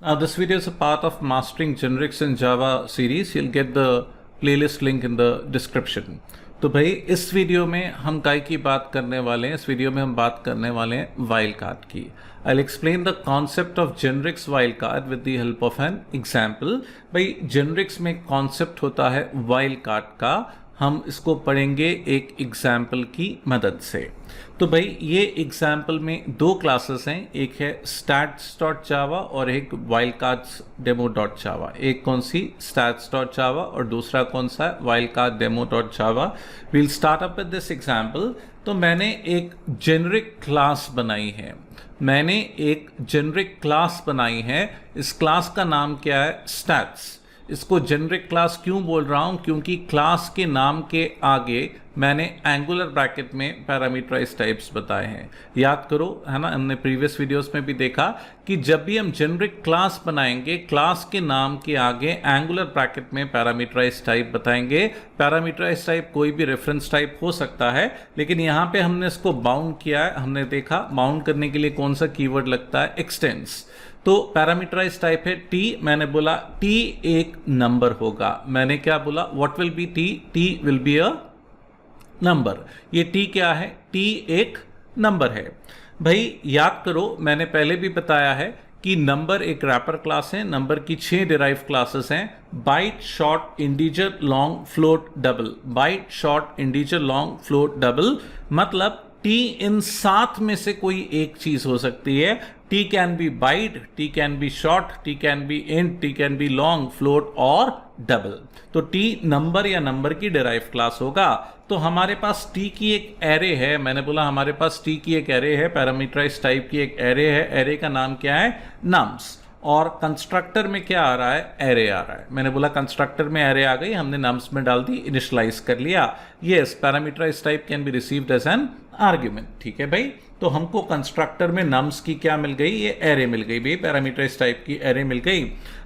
This video is a part of Mastering Generics in Java series. You'll get the playlist link in the description. तो भाई इस video में हम काय की बात करने वाले हैं। इस वीडियो में हम बात करने वाले हैं वाइल्ड कार्ड की। I'll explain the concept of generics wildcard with the help of an example. भाई generics में कॉन्सेप्ट होता है वाइल्ड कार्ड का, हम इसको पढ़ेंगे एक एग्जाम्पल की मदद से। तो भाई ये एग्जाम्पल में दो क्लासेस हैं, एक है stats.java और एक wildcardsdemo.java। एक कौन सी stats.java और दूसरा कौन सा है wildcarddemo.java। We'll start up with this example। तो मैंने एक जेनरिक क्लास बनाई है, इस क्लास का नाम क्या है stats। इसको जेनरिक क्लास क्यों बोल रहा हूं? क्योंकि क्लास के नाम के आगे मैंने एंगुलर ब्रैकेट में पैरामीटराइज टाइप्स बताए हैं। याद करो, है ना, हमने प्रीवियस वीडियोस में भी देखा कि जब भी हम जेनरिक क्लास बनाएंगे, क्लास के नाम के आगे एंगुलर ब्रैकेट में पैरामीटराइज टाइप बताएंगे। पैरामीटराइज टाइप कोई भी रेफरेंस टाइप हो सकता है, लेकिन यहाँ पे हमने इसको बाउंड किया है। हमने देखा बाउंड करने के लिए कौन सा कीवर्ड लगता है, एक्सटेंस। तो पैरामीटराइज टाइप है टी। मैंने बोला टी एक नंबर होगा। मैंने क्या बोला, what will be T? T will be a number. ये टी क्या है? टी एक नंबर है। भाई याद करो, मैंने पहले भी बताया है कि नंबर एक रैपर क्लास है। नंबर की 6 डिराइव क्लासेस हैं, byte, short, integer, long, float, double. Byte, short, integer, long, float, double. मतलब टी इन 7 में से कोई एक चीज हो सकती है। T can be byte, T can be short, T can be int, T can be long, float और डबल। तो टी नंबर या नंबर की डिराइव क्लास होगा। तो हमारे पास टी की एक एरे है। मैंने बोला हमारे पास टी की एक एरे है, पैरामीटराइज टाइप की एक एरे है। एरे का नाम क्या है? नम्स। और कंस्ट्रक्टर में क्या आ रहा है? एरे आ रहा है। मैंने बोला कंस्ट्रक्टर में एरे आ गई, हमने नम्स में डाल दी, इनिशियलाइज कर लिया। Yes, parameterise type can be received as an argument. ठीक है भाई, तो हमको कंस्ट्रक्टर में नम्स की क्या मिल गई? ये एरे मिल गई भाई, पैरामीटराइज टाइप की एरे मिल गई,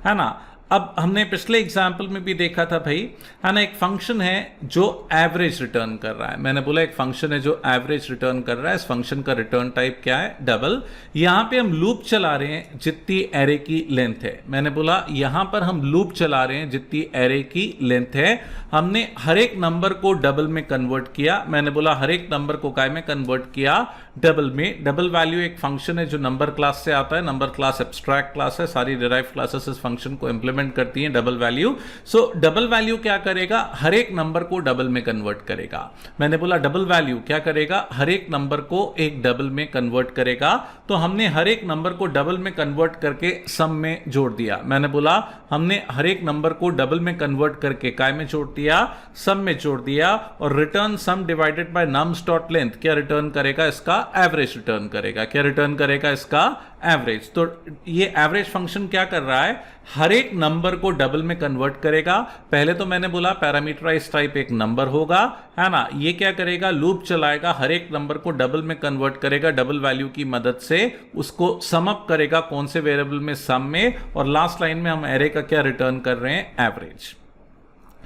है ना। अब हमने पिछले एग्जाम्पल में भी देखा था भाई, है ना, एक फंक्शन है जो एवरेज रिटर्न कर रहा है। मैंने बोला एक फंक्शन है जो एवरेज रिटर्न कर रहा है। इस फंक्शन का रिटर्न टाइप क्या है? डबल। यहां पे हम लूप चला रहे हैं जितनी एरे की लेंथ है। मैंने बोला यहां पर हम लूप चला रहे हैं जितनी एरे की लेंथ है। हमने हर एक नंबर को डबल में कन्वर्ट किया। मैंने बोला हर एक नंबर को काय में कन्वर्ट किया? डबल में। डबल वैल्यू एक फंक्शन है जो नंबर क्लास से आता है। नंबर क्लास एब्स्ट्रैक्ट क्लास है, सारी डिराइव क्लासेस इस फंक्शन को इंप्लीमेंट करती हैं, डबल वैल्यू। सो डबल वैल्यू क्या करेगा? हर एक नंबर को डबल में कन्वर्ट करेगा। मैंने बोला डबल वैल्यू क्या करेगा? हर एक नंबर को एक डबल में कन्वर्ट करेगा। तो हमने हर एक नंबर को डबल में कन्वर्ट करके सम में जोड़ दिया। मैंने बोला हमने हर एक नंबर को डबल में कन्वर्ट करके काय में जोड़ दिया? सम में जोड़ दिया। और return some divided by nums dot length क्या रिटर्न करेगा? इसका एवरेज रिटर्न करेगा। क्या रिटर्न करेगा? इसका एवरेज। तो ये एवरेज फंक्शन क्या कर रहा है? हर एक नंबर को डबल में कन्वर्ट करेगा। पहले तो मैंने बोला पैरामीटराइज टाइप एक नंबर होगा, है ना। ये क्या करेगा? लूप चलाएगा, हर एक नंबर को डबल में कन्वर्ट करेगा डबल वैल्यू की मदद से। उसको सम अप करेगा कौन से वेरिएबल में? सम में। और लास्ट लाइन में हम एरे का क्या रिटर्न कर रहे हैं? एवरेज,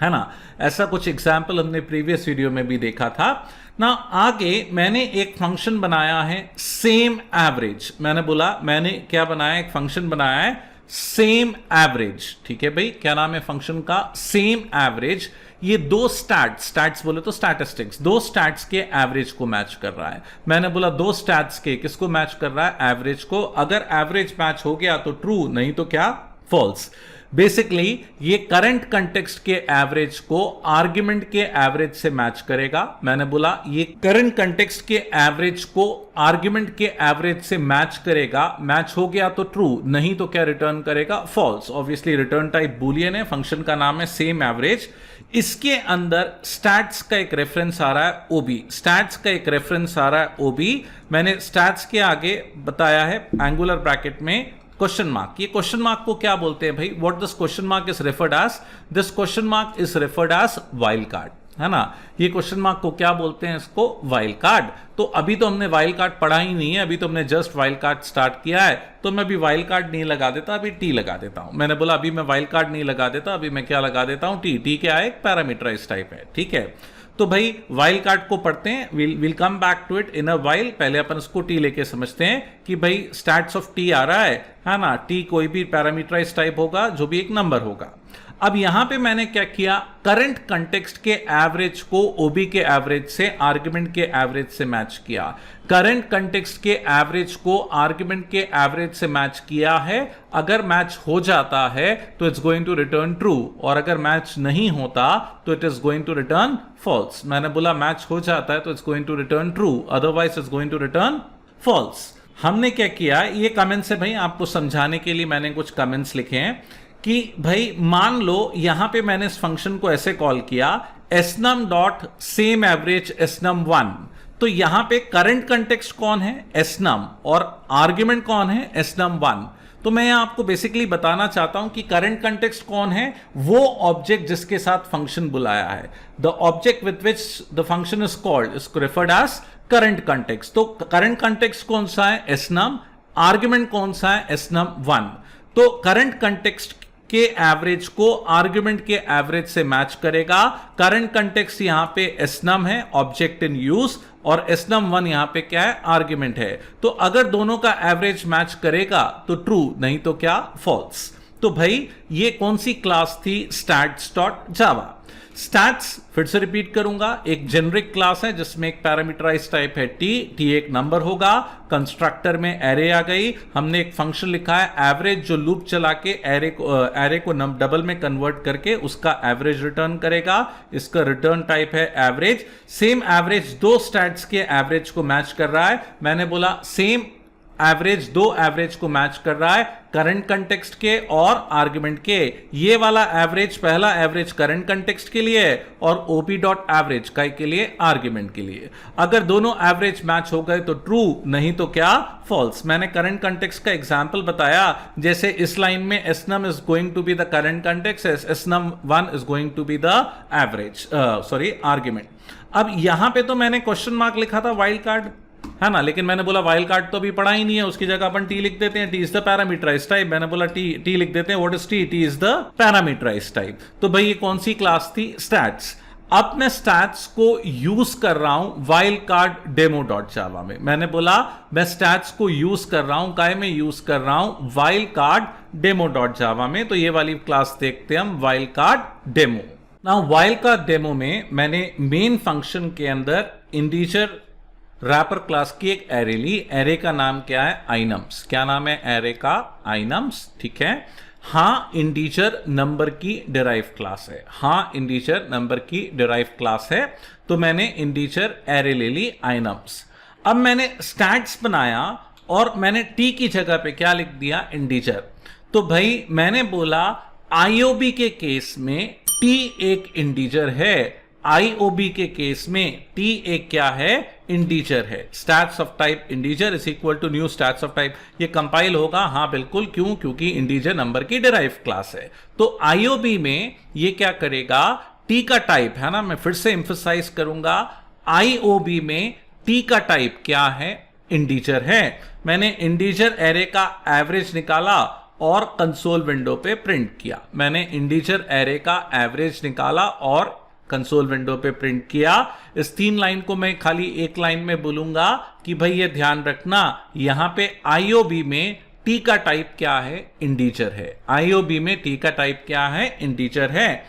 है ना। ऐसा कुछ एग्जाम्पल हमने प्रीवियस वीडियो में भी देखा था ना। आगे मैंने एक फंक्शन बनाया है सेम एवरेज। मैंने बोला मैंने क्या बनाया? एक फंक्शन बनाया है सेम एवरेज। ठीक है भाई, क्या नाम है फंक्शन का? Same average. ये दो स्टैट्स बोले तो स्टैटिस्टिक्स, दो स्टैट्स के एवरेज को मैच कर रहा है। मैंने बोला दो स्टैट्स के किसको मैच कर रहा है? एवरेज को। अगर एवरेज मैच हो गया तो ट्रू, नहीं तो क्या? फॉल्स। बेसिकली ये करंट कंटेक्स्ट के एवरेज को आर्ग्यूमेंट के एवरेज से मैच करेगा। मैंने बोला ये करंट कंटेक्स्ट के एवरेज को आर्ग्यूमेंट के एवरेज से मैच करेगा। मैच हो गया तो ट्रू, नहीं तो क्या रिटर्न करेगा? False. Obviously return type boolean है, फंक्शन का नाम है सेम एवरेज। इसके अंदर स्टैट्स का एक रेफरेंस आ रहा है ओबी। स्टैट्स का एक रेफरेंस आ रहा है ओबी। मैंने स्टैट्स के आगे बताया है एंगुलर ब्रैकेट में क्वेश्चन मार्क। ये क्वेश्चन मार्क को क्या बोलते हैं भाई? What this question mark is referred as? This question mark is referred as wild card, है ना। ये क्वेश्चन मार्क को क्या बोलते हैं? इसको वाइल्ड कार्ड। तो अभी तो हमने वाइल्ड कार्ड पढ़ा ही नहीं है, अभी तो हमने जस्ट वाइल्ड कार्ड स्टार्ट किया है। तो मैं अभी वाइल्ड कार्ड नहीं लगा देता, अभी टी लगा देता हूं। मैंने बोला अभी मैं वाइल्ड कार्ड नहीं लगा देता, अभी मैं क्या लगा देता हूं? टी। टी क्या है? एक पैरामीटराइज टाइप है। ठीक है, तो भाई वाइल कार्ड को पढ़ते हैं, will come back to it in a while. पहले अपन इसको टी लेके समझते हैं कि भाई स्टैट्स ऑफ टी आ रहा है ना, टी कोई भी पैरामीटराइज टाइप होगा जो भी एक नंबर होगा। अब यहां पे मैंने क्या किया, करंट कंटेक्स्ट के एवरेज को ओबी के एवरेज से, आर्ग्यूमेंट के एवरेज से मैच किया। करंट कंटेक्स्ट के एवरेज को आर्ग्यूमेंट के एवरेज से मैच किया है। अगर मैच हो जाता है तो it's going to return true, और अगर मैच नहीं होता तो it is going to return false. मैंने बोला मैच हो जाता है तो it's going to return true, otherwise it's going to return false. हमने क्या किया, ये कमेंट्स है भाई, आपको समझाने के लिए मैंने कुछ कमेंट्स लिखे हैं कि भाई मान लो यहां पे मैंने इस फंक्शन को ऐसे कॉल किया snum dot same average snum1, तो यहां पे करंट कंटेक्स्ट कौन है, snum, और आर्ग्यूमेंट कौन है, snum1। तो मैं आपको बेसिकली बताना चाहता हूं कि करंट कंटेक्स्ट कौन है, वो ऑब्जेक्ट जिसके साथ फंक्शन बुलाया है, the object with which the function is called is referred as current context. तो करंट कंटेक्स्ट कौन सा है, snum, आर्ग्यूमेंट कौन सा है, snum1। तो करंट कंटेक्स्ट के एवरेज को आर्ग्यूमेंट के एवरेज से मैच करेगा। करंट कंटेक्स्ट यहां पे snum है, ऑब्जेक्ट इन यूज, और snum1 यहां पे क्या है, आर्ग्यूमेंट है। तो अगर दोनों का एवरेज मैच करेगा तो ट्रू, नहीं तो क्या, फॉल्स। तो भाई ये कौन सी क्लास थी, stats.java। स्टैट्स फिर से रिपीट करूंगा, एक जेनरिक क्लास है जिसमें एक पैरामीटराइज टाइप है टी एक नंबर होगा। कंस्ट्रक्टर में एरे आ गई, हमने एक फंक्शन लिखा है एवरेज जो लूप चला के एरे को डबल में कन्वर्ट करके उसका एवरेज रिटर्न करेगा। इसका रिटर्न टाइप है एवरेज। सेम एवरेज दो स्टैट्स के एवरेज को मैच कर रहा है। मैंने बोला सेम एवरेज दो एवरेज को मैच कर रहा है, करंट कंटेक्स्ट के और आर्ग्यूमेंट के। ये वाला एवरेज, पहला एवरेज करंट कंटेक्स्ट के लिए है और ओपी डॉट एवरेज का के लिए, आर्ग्यूमेंट के लिए। अगर दोनों एवरेज मैच हो गए तो ट्रू, नहीं तो क्या, फॉल्स। मैंने करंट कंटेक्स्ट का एग्जांपल बताया, जैसे इस लाइन में snum is going to be the current context, snum1 is going to be the average, sorry argument. अब यहां पे तो मैंने क्वेश्चन मार्क लिखा था वाइल्ड कार्ड, है ना, लेकिन मैंने बोला वाइल्ड कार्ड तो अभी पढ़ा ही नहीं है, उसकी जगह अपन टी लिख देते हैं, T is the parameterise type. मैंने बोला टी लिख देते हैं, what is T, T is the parameterise type. तो भाई ये कौन सी क्लास थी, स्टैट्स। अब मैं स्टैट्स को यूज कर रहा हूं वाइल्ड कार्ड डेमो डॉट जावा में। मैंने बोला मैं स्टैट्स को यूज कर रहा हूं, काय में यूज कर रहा हूं, वाइल्ड कार्ड डेमो डॉट जावा में। तो ये वाली क्लास देखते हैं हम, wild card demo. Now wild card demo में मैंने मेन फंक्शन के अंदर इंटीजर रैपर क्लास की एक एरे ली। एरे का नाम क्या है, आइनम्स। क्या नाम है एरे का, आइनम्स, ठीक है। हाँ, इंटीजर नंबर की डिराइव क्लास है, हाँ इंटीजर नंबर की डिराइव क्लास है। तो मैंने इंटीजर एरे ले ली, आइनम्स। अब मैंने स्टैट्स बनाया और मैंने टी की जगह पे क्या लिख दिया, इंटीजर। तो भाई मैंने बोला आईओबी के केस में टी एक इंटीजर है, आईओबी के केस में टी एक क्या है, इंटीजर है। Stats of type integer is equal to new stats of type. ये कंपाइल होगा, हाँ बिल्कुल, क्यों, क्योंकि इंटीजर नंबर की डिराइव क्लास है। तो आईओबी में ये क्या करेगा, टी का टाइप है ना, मैं फिर से एम्फसाइज करूंगा, आईओबी में टी का टाइप क्या है, इंटीजर है। मैंने इंटीजर एरे का एवरेज निकाला और कंसोल विंडो पे प्रिंट किया। मैंने इंटीजर एरे का एवरेज निकाला और कंसोल विंडो पे प्रिंट किया। इस 3 लाइन को मैं खाली एक लाइन में बोलूंगा कि भाई ये ध्यान रखना, यहां पे आईओबी में टी का टाइप क्या है, इंटीजर है। आईओबी में टी का टाइप क्या है, इंटीजर है।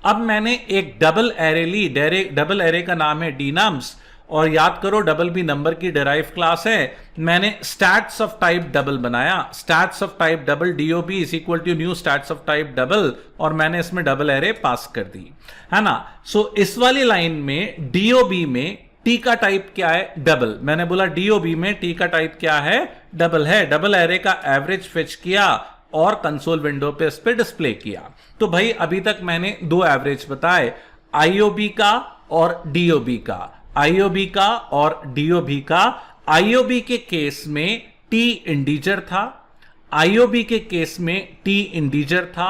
अब मैंने एक डबल एरे ली, डबल एरे का नाम है डीनम्स, और याद करो डबल भी नंबर की डिराइव क्लास है। मैंने स्टैट्स ऑफ टाइप डबल बनाया, stats of type double DOB is equal to new stats of type double, और मैंने इसमें डबल एरे पास कर दी, है ना। सो इस वाली लाइन में डीओबी में टी का टाइप क्या है, डबल। मैंने बोला डीओबी में टी का टाइप क्या है, डबल है। डबल एरे का एवरेज फेच किया और कंसोल विंडो पे इस पे डिस्प्ले किया। तो भाई अभी तक मैंने 2 एवरेज बताए, आईओबी का और डीओबी का, आईओबी का और डीओबी का। आईओबी के केस में टी इंटीजर था, आईओबी के केस में टी इंटीजर था,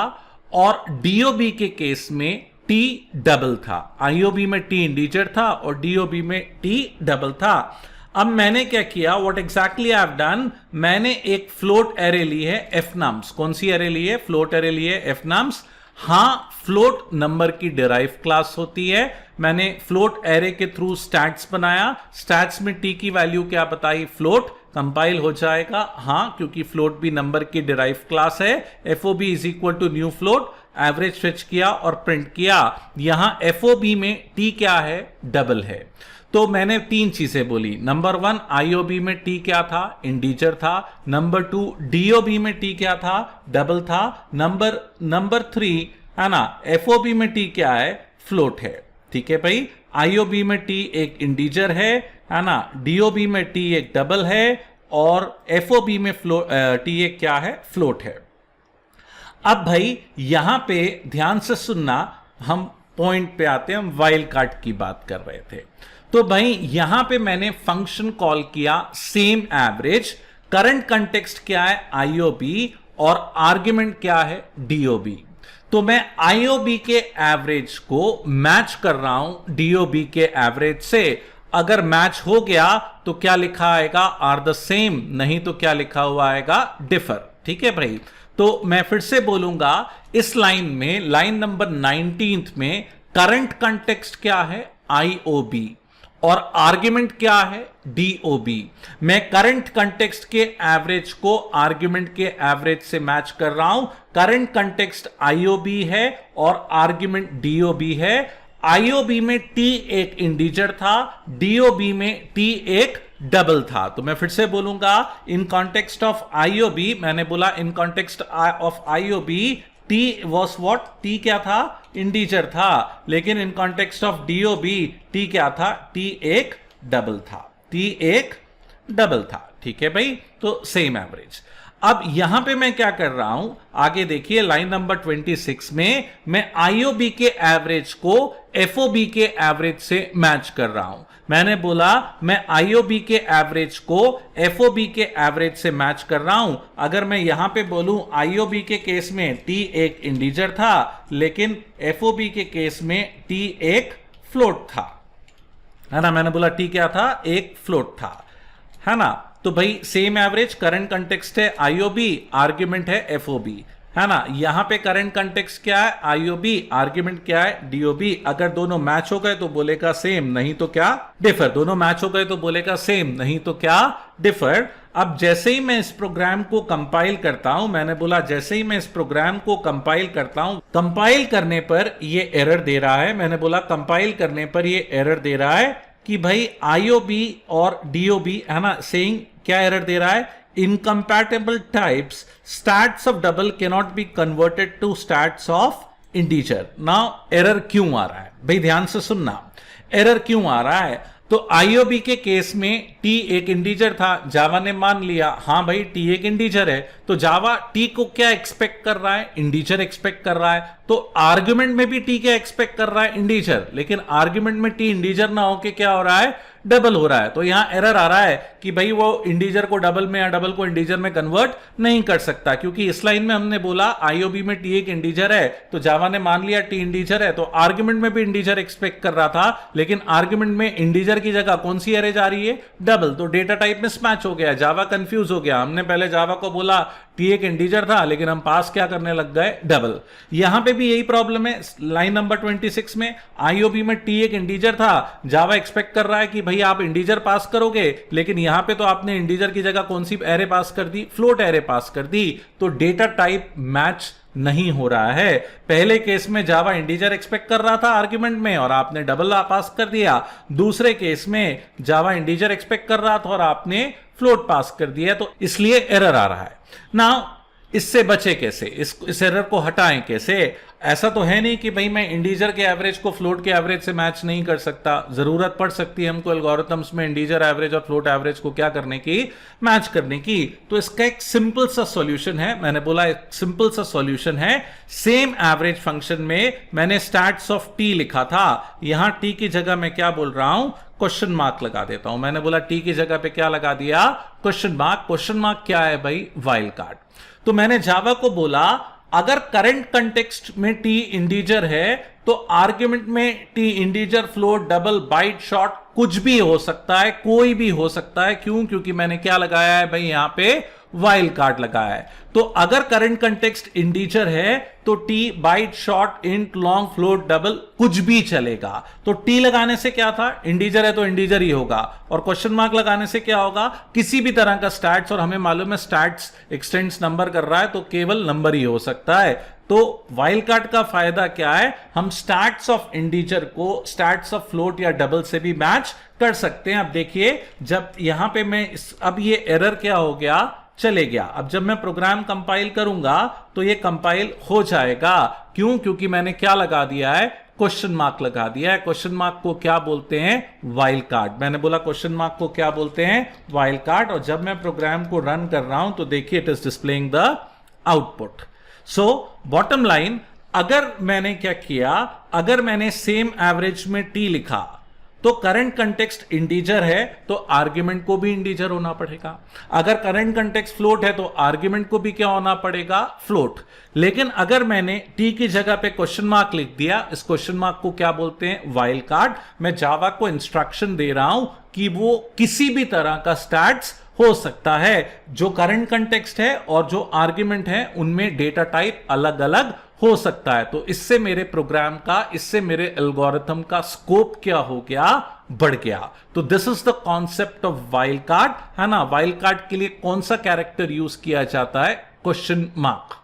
और डीओबी के केस में टी डबल था। आईओबी में टी इंटीजर था और डीओबी में टी डबल था। अब मैंने क्या किया, what exactly I have done, मैंने एक फ्लोट एरे ली है, एफ नम्स। कौन सी एरे ली है, फ्लोट एरे ली है, एफ नम्स। हाँ, फ्लोट नंबर की डिराइव क्लास होती है। मैंने फ्लोट एरे के थ्रू स्टैट्स बनाया, स्टैट्स में टी की वैल्यू क्या बताई, फ्लोट, कंपाइल हो जाएगा हाँ, क्योंकि फ्लोट भी नंबर की डिराइव क्लास है। FOB is equal to new float, average fetch किया और प्रिंट किया। यहां एफओबी में टी क्या है, डबल है। तो मैंने तीन चीजें बोली, नंबर 1 आईओबी में टी क्या था, इंटीजर था। नंबर 2 डीओबी में टी क्या था, डबल था। नंबर 3 है ना, एफओबी में टी क्या है, फ्लोट है। ठीक है भाई, आईओबी में टी एक इंटीजर है ना, डीओबी में टी एक डबल है और एफओबी में टी एक क्या है, फ्लोट है। अब भाई यहां पे ध्यान से सुनना, हम पॉइंट पे आते हैं, हम वाइल्ड कार्ड की बात कर रहे थे। तो भाई यहां पे मैंने फंक्शन कॉल किया सेम एवरेज, करंट कंटेक्स्ट क्या है आईओबी और आर्ग्यूमेंट क्या है डीओबी। तो मैं आईओबी के एवरेज को मैच कर रहा हूं डीओबी के एवरेज से। अगर मैच हो गया तो क्या लिखा आएगा, आर द सेम, नहीं तो क्या लिखा हुआ आएगा, डिफर। ठीक है भाई, तो मैं फिर से बोलूंगा, इस लाइन में, लाइन नंबर 19 में करंट कंटेक्स्ट क्या है आईओबी और आर्ग्यूमेंट क्या है डीओबी। मैं करंट कंटेक्स्ट के एवरेज को आर्ग्यूमेंट के एवरेज से मैच कर रहा हूं। करंट कंटेक्स्ट आईओबी है और आर्ग्यूमेंट डीओबी है। आईओबी में टी एक इंटीजर था, डीओबी में टी एक डबल था। तो मैं फिर से बोलूंगा, इन कॉन्टेक्स्ट ऑफ आईओबी, मैंने बोला in context of IOB T was what, T क्या था, इंटीजर था। लेकिन in context of DOB T क्या था, टी एक डबल था, टी एक डबल था। ठीक है भाई, तो सेम एवरेज। अब यहां पे मैं क्या कर रहा हूं, आगे देखिए, लाइन नंबर 26 में मैं आईओबी के एवरेज को एफओबी के एवरेज से मैच कर रहा हूं। मैंने बोला मैं आईओबी के एवरेज को एफओबी के एवरेज से मैच कर रहा हूं। अगर मैं यहां पे बोलूं आईओबी के केस में टी एक इंटीजर था, लेकिन एफओबी के केस में टी एक फ्लोट था, है ना। मैंने बोला टी क्या था, एक फ्लोट था, है ना। तो भाई सेम एवरेज, करंट कंटेक्स्ट है आईओबी, आर्ग्यूमेंट है एफओबी, है ना। यहां पे करंट कंटेक्स्ट क्या है आईओबी, आर्ग्यूमेंट क्या है डीओबी। अगर दोनों मैच हो गए तो बोलेगा सेम, नहीं तो क्या, डिफर। दोनों मैच हो गए तो बोलेगा सेम, नहीं तो क्या, डिफर। अब जैसे ही मैं इस प्रोग्राम को कंपाइल करता हूं, मैंने बोला जैसे ही मैं इस प्रोग्राम को कंपाइल करता हूं, कंपाइल करने पर ये एरर दे रहा है। मैंने बोला कंपाइल करने पर ये एरर दे रहा है कि भाई आईओबी और डीओबी, है ना, सेइंग क्या एरर दे रहा है, incompatible types stats of double can not be converted to stats of integer. Now error क्यों आ रहा है भाई, ध्यान से सुनना, एरर क्यों आ रहा है। तो आईओबी के केस में टी एक इंटीजर था, जावा ने मान लिया हाँ भाई टी एक इंटीजर है, तो जावा टी को क्या एक्सपेक्ट कर रहा है, इंटीजर एक्सपेक्ट कर रहा है। तो आर्ग्यूमेंट में भी टी क्या एक्सपेक्ट कर रहा है, इंटीजर। लेकिन आर्ग्यूमेंट में टी इंटीजर ना होके क्या हो रहा है, डबल हो रहा है। तो यहां एरर आ रहा है कि भाई वो इंटीजर को डबल में या डबल को इंटीजर में कन्वर्ट नहीं कर सकता, क्योंकि इस लाइन में हमने बोला आईओबी में टी एक इंटीजर है, तो जावा ने मान लिया टी इंटीजर है, तो आर्ग्यूमेंट में भी इंटीजर एक्सपेक्ट कर रहा था, लेकिन आर्ग्यूमेंट में इंटीजर की जगह कौन सी एरे जा रही है, डबल। तो डेटा टाइप में स्मैच हो गया, जावा कंफ्यूज हो गया। हमने पहले जावा को बोला टी एक इंटीजर था, लेकिन हम पास क्या करने लग गए, डबल। यहां पे भी यही प्रॉब्लम है, लाइन नंबर 26 में आईओबी में टी एक इंटीजर था, जावा एक्सपेक्ट कर रहा है कि भाई आप इंटीजर पास करोगे, लेकिन यहां पे तो आपने इंटीजर की जगह कौन सी एरे पास कर दी, फ्लोट एरे पास कर दी। तो डेटा टाइप मैच नहीं हो रहा है। पहले केस में जावा इंटीजर एक्सपेक्ट कर रहा था आर्ग्यूमेंट में और आपने डबल पास कर दिया, दूसरे केस में जावा इंटीजर एक्सपेक्ट कर रहा था और आपने फ्लोट पास कर दिया, तो इसलिए एरर आ रहा है ना। इससे बचे कैसे, इस एरर को हटाएं कैसे। ऐसा तो है नहीं कि भाई मैं इंटीजर के एवरेज को फ्लोट के एवरेज से मैच नहीं कर सकता, जरूरत पड़ सकती है हमको एल्गोरिथम्स में इंटीजर एवरेज और फ्लोट एवरेज को क्या करने की, मैच करने की। तो इसका एक सिंपल सा सॉल्यूशन है, मैंने बोला एक सिंपल सा सॉल्यूशन है। सेम एवरेज फंक्शन में मैंने स्टैट्स ऑफ टी लिखा था, यहां टी की जगह मैं क्या बोल रहा हूं, क्वेश्चन मार्क लगा देता हूं। मैंने बोला टी की जगह पे क्या लगा दिया, क्वेश्चन मार्क। क्वेश्चन मार्क क्या है भाई, वाइल्ड कार्ड। तो मैंने जावा को बोला अगर करंट कंटेक्स्ट में टी इंटीजर है तो आर्ग्यूमेंट में T integer, float, double, byte, short कुछ भी हो सकता है, कोई भी हो सकता है। क्यों, क्योंकि मैंने क्या लगाया है भाई, यहां पे वाइल्ड कार्ड लगाया है। तो अगर करंट कंटेक्स्ट इंटीजर है तो T, byte, short, int, long, float, double कुछ भी चलेगा। तो टी लगाने से क्या था, इंटीजर है तो इंटीजर ही होगा, और क्वेश्चन मार्क लगाने से क्या होगा, किसी भी तरह का स्टैट्स, और हमें मालूम है स्टैट्स एक्सटेंड्स नंबर कर रहा है तो केवल नंबर ही हो सकता है। तो वाइल्ड कार्ड का फायदा क्या है, हम स्टैट्स ऑफ इंटीजर को स्टैट्स ऑफ फ्लोट या डबल से भी मैच कर सकते हैं। अब देखिए जब यहां पे मैं अब ये एरर क्या हो गया, चले गया। अब जब मैं प्रोग्राम कंपाइल करूंगा तो ये कंपाइल हो जाएगा। क्यों? क्योंकि मैंने क्या लगा दिया है, क्वेश्चन मार्क लगा दिया है। क्वेश्चन मार्क को क्या बोलते हैं, वाइल्ड कार्ड। मैंने बोला क्वेश्चन मार्क को क्या बोलते हैं, वाइल्ड कार्ड। और जब मैं प्रोग्राम को रन कर रहा हूं तो देखिए it is displaying the output. So bottom line, अगर मैंने क्या किया, अगर मैंने सेम एवरेज में टी लिखा तो करंट कंटेक्स्ट इंटीजर है तो आर्ग्यूमेंट को भी इंटीजर होना पड़ेगा। अगर करंट कंटेक्स्ट फ्लोट है तो आर्ग्यूमेंट को भी क्या होना पड़ेगा, फ्लोट। लेकिन अगर मैंने टी की जगह पे क्वेश्चन मार्क लिख दिया, इस क्वेश्चन मार्क को क्या बोलते हैं, वाइल्ड कार्ड। मैं जावा को इंस्ट्रक्शन दे रहा हूं कि वो किसी भी तरह का स्टैट्स हो सकता है। जो करंट कंटेक्स्ट है और जो आर्ग्यूमेंट है उनमें डेटा टाइप अलग अलग हो सकता है। तो इससे मेरे प्रोग्राम का, इससे मेरे एल्गोरिथम का स्कोप क्या हो गया, बढ़ गया। तो this is the concept of wild card, है ना। वाइल्ड कार्ड के लिए कौन सा कैरेक्टर यूज किया जाता है, क्वेश्चन मार्क।